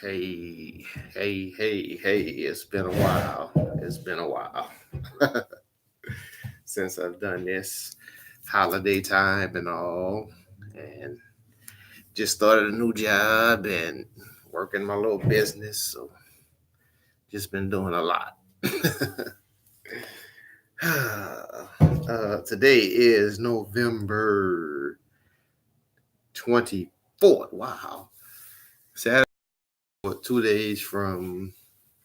Hey, hey, it's been a while. It's been a while since I've done this holiday time and all. And just started a new job and working my little business. So just been doing a lot. Today is November 24th. Wow. Saturday, 2 days from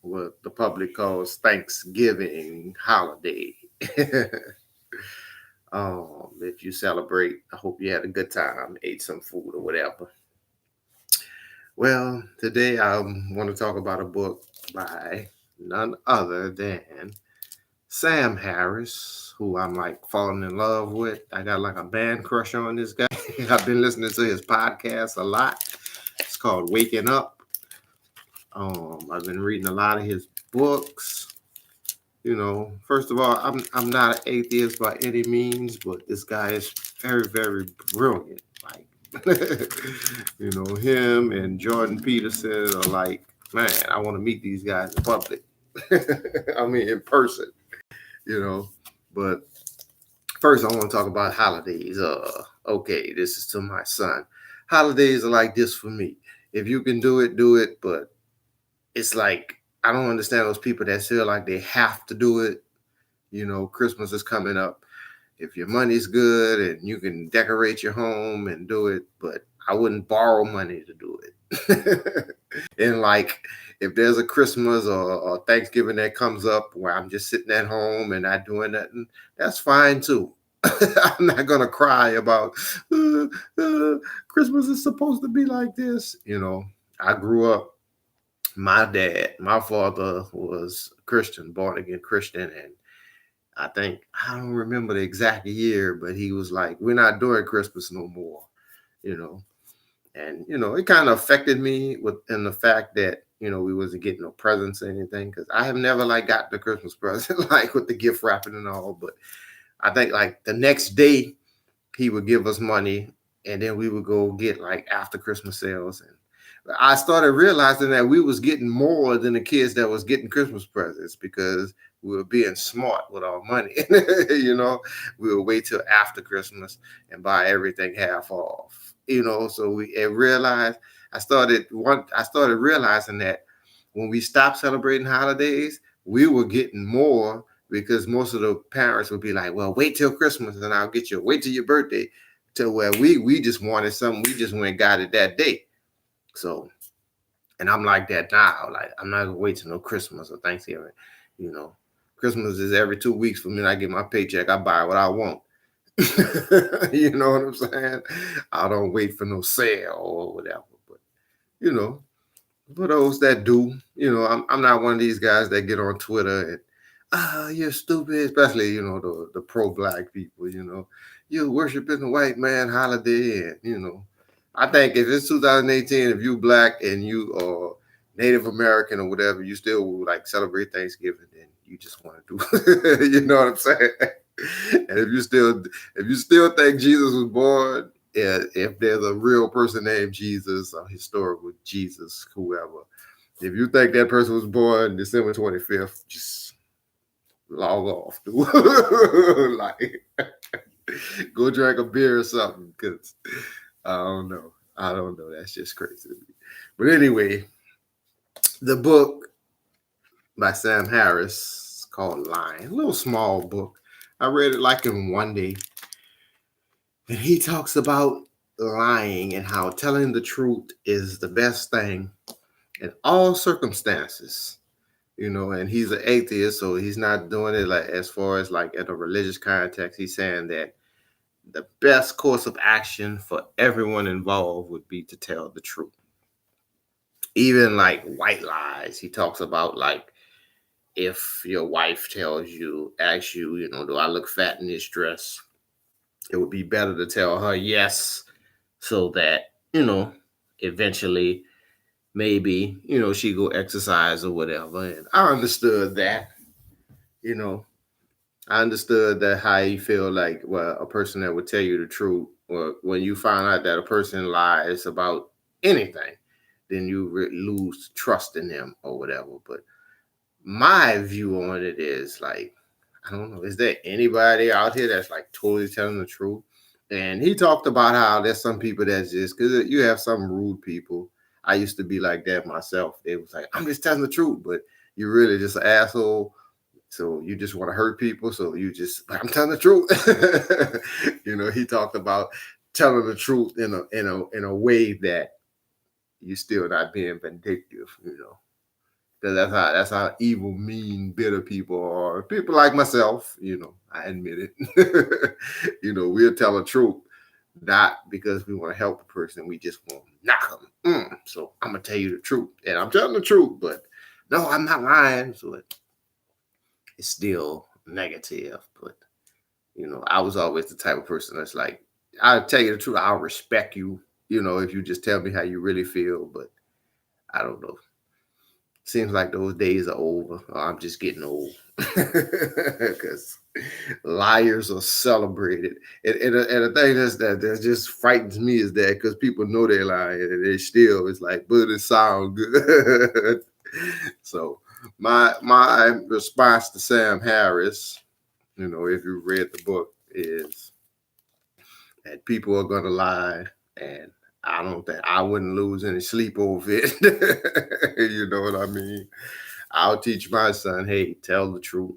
what the public calls Thanksgiving holiday. If you celebrate, I hope you had a good time, ate some food or whatever. Well, today I want to talk about a book by none other than Sam Harris, who I'm like falling in love with. I got like a band crush on this guy. I've been listening to his podcast a lot. It's called Waking Up. I've been reading a lot of his books. First of all, I'm not an atheist by any means, but this guy is very, very brilliant. Like, him and Jordan Peterson are like, man, I want to meet these guys in public. I mean, in person, you know. But first, I want to talk about holidays. Okay, this is to my son. Holidays are like this for me. If you can do it, do it. But it's like I don't understand those people that feel like they have to do it. Christmas is coming up. If your money's good and you can decorate your home and do it, but I wouldn't borrow money to do it. And like if there's a Christmas or Thanksgiving that comes up where I'm just sitting at home and not doing nothing, that's fine too. I'm not gonna cry about Christmas is supposed to be like this. I grew up. My father was Christian, born again Christian, and I don't remember the exact year, but he was like, "We're not doing Christmas no more," you know. And it kind of affected me with in the fact that we wasn't getting no presents or anything because I have never like got the Christmas present like with the gift wrapping and all. But I think like the next day he would give us money, and then we would go get like after Christmas sales. And I started realizing that we was getting more than the kids that was getting Christmas presents because we were being smart with our money. We would wait till after Christmas and buy everything half off. So we and realized I started realizing that when we stopped celebrating holidays, we were getting more because most of the parents would be like, "Well, wait till Christmas and I'll get you. Wait till your birthday." To where we just wanted something, we just went and got it that day. So, and I'm like that now. Like I'm not gonna wait till no Christmas or Thanksgiving. You know, Christmas is every 2 weeks for me. And I get my paycheck, I buy what I want. You know what I'm saying? I don't wait for no sale or whatever. But you know, for those that do, I'm not one of these guys that get on Twitter and you're stupid, especially the pro black people. You're worshiping the white man holiday, and I think if it's 2018, if you black and you are Native American or whatever, you still will like celebrate Thanksgiving, then you just want to do. You know what I'm saying? And if you still think Jesus was born, yeah, if there's a real person named Jesus, a historical Jesus, whoever, if you think that person was born December 25th, just log off, dude. Like, go drink a beer or something, because I don't know. I don't know. That's just crazy to me. But anyway, the book by Sam Harris is called Lying. A little small book. I read it like in one day. And he talks about lying and how telling the truth is the best thing in all circumstances. And he's an atheist, so he's not doing it like as far as like in a religious context. He's saying that the best course of action for everyone involved would be to tell the truth. Even like white lies, he talks about like if your wife asks you, do I look fat in this dress? It would be better to tell her yes, so that, eventually maybe, she go exercise or whatever. And I understood that, you know, I understood that how you feel like, well, a person that would tell you the truth, or when you find out that a person lies about anything, then you lose trust in them or whatever. But my view on it is like, I don't know, is there anybody out here that's like totally telling the truth? And he talked about how there's some people that's just, because you have some rude people. I used to be like that myself. It was like, I'm just telling the truth, but you're really just an asshole. So you just want to hurt people. So you just, I'm telling the truth. He talked about telling the truth in a way that you're still not being vindictive. Because that's how evil, mean, bitter people are. People like myself, I admit it. We'll tell the truth, not because we want to help the person. We just want to knock them. So I'm gonna tell you the truth, and I'm telling the truth, but no, I'm not lying. So it's still negative. But I was always the type of person that's like, I'll tell you the truth. I'll respect you. If you just tell me how you really feel. But I don't know. Seems like those days are over. Or I'm just getting old because liars are celebrated. And the thing is that just frightens me is that because people know they're lying and they still, it's like, but it sounds good. So my response to Sam Harris, if you read the book, is that people are gonna lie, and I don't think I wouldn't lose any sleep over it. You know what I mean? I'll teach my son, hey, tell the truth.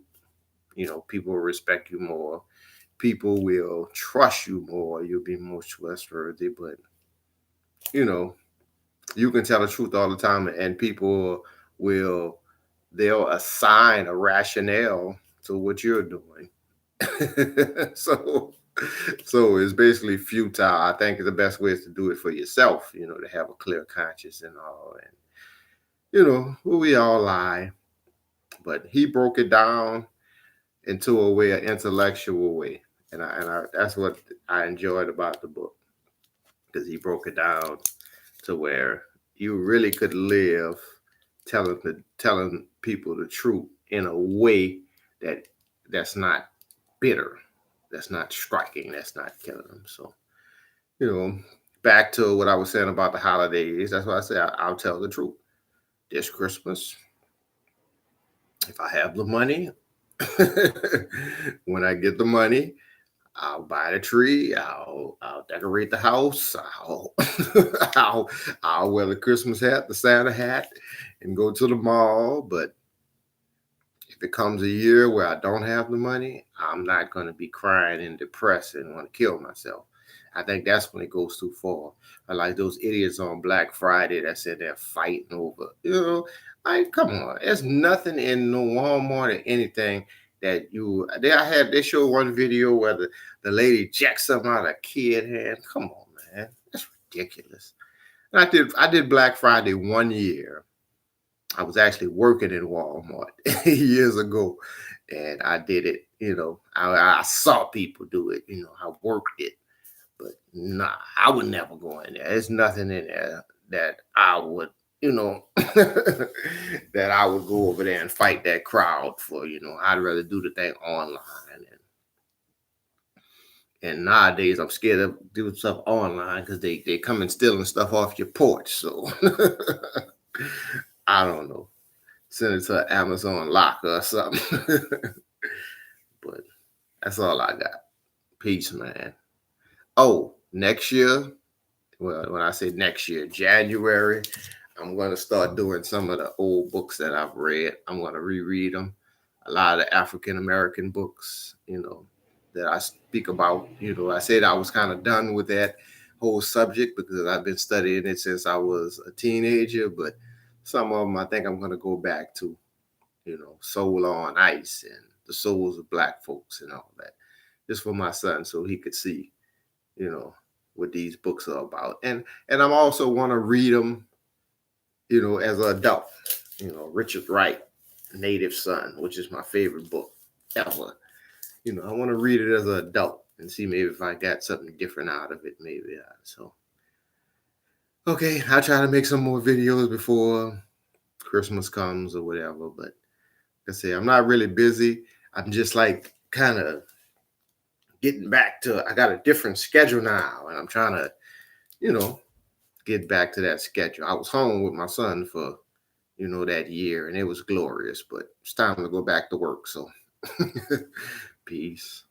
People will respect you more. People will trust you more. You'll be more trustworthy. But, you can tell the truth all the time, and people they'll assign a rationale to what you're doing. So it's basically futile. I think the best way is to do it for yourself, to have a clear conscience and all. And, we all lie. But he broke it down into a way, an intellectual way. And I that's what I enjoyed about the book, because he broke it down to where you really could live telling people the truth in a way that's not bitter, that's not striking, that's not killing them. So, back to what I was saying about the holidays, that's why I say I'll tell the truth. This Christmas, if I have the money, when I get the money, I'll buy the tree. I'll decorate the house. I'll I'll wear the Christmas hat, the Santa hat, and go to the mall. But if it comes a year where I don't have the money, I'm not going to be crying and depressed and want to kill myself. I think that's when it goes too far. I like those idiots on Black Friday that said they're fighting over. Like, come on. There's nothing in no Walmart or anything that they showed one video where the lady jacked something out of a kid hand. Come on, man. That's ridiculous. And I did Black Friday one year. I was actually working in Walmart years ago, and I did it. I saw people do it. I worked it, but nah, I would never go in there. There's nothing in there that I would, that I would go over there and fight that crowd for. I'd rather do the thing online. And nowadays, I'm scared of doing stuff online because they come and stealing stuff off your porch. So I don't know. Send it to Amazon locker or something. But that's all I got. Peace, man. Oh, next year, well, when I say next year, January, I'm going to start doing some of the old books that I've read. I'm going to reread them. A lot of the African American books, that I speak about. I said I was kind of done with that whole subject because I've been studying it since I was a teenager. But some of them I think I'm going to go back to, Soul on Ice and the souls of Black folks and all that, just for my son so he could see, what these books are about. And I'm also want to read them, as an adult. Richard Wright, Native Son, which is my favorite book ever. I want to read it as an adult and see maybe if I got something different out of it. Maybe. So, okay, I'll try to make some more videos before Christmas comes or whatever. But like I say, I'm not really busy. I'm just like kind of getting back to, I got a different schedule now, and I'm trying to, get back to that schedule. I was home with my son for, that year, and it was glorious, but it's time to go back to work. So peace.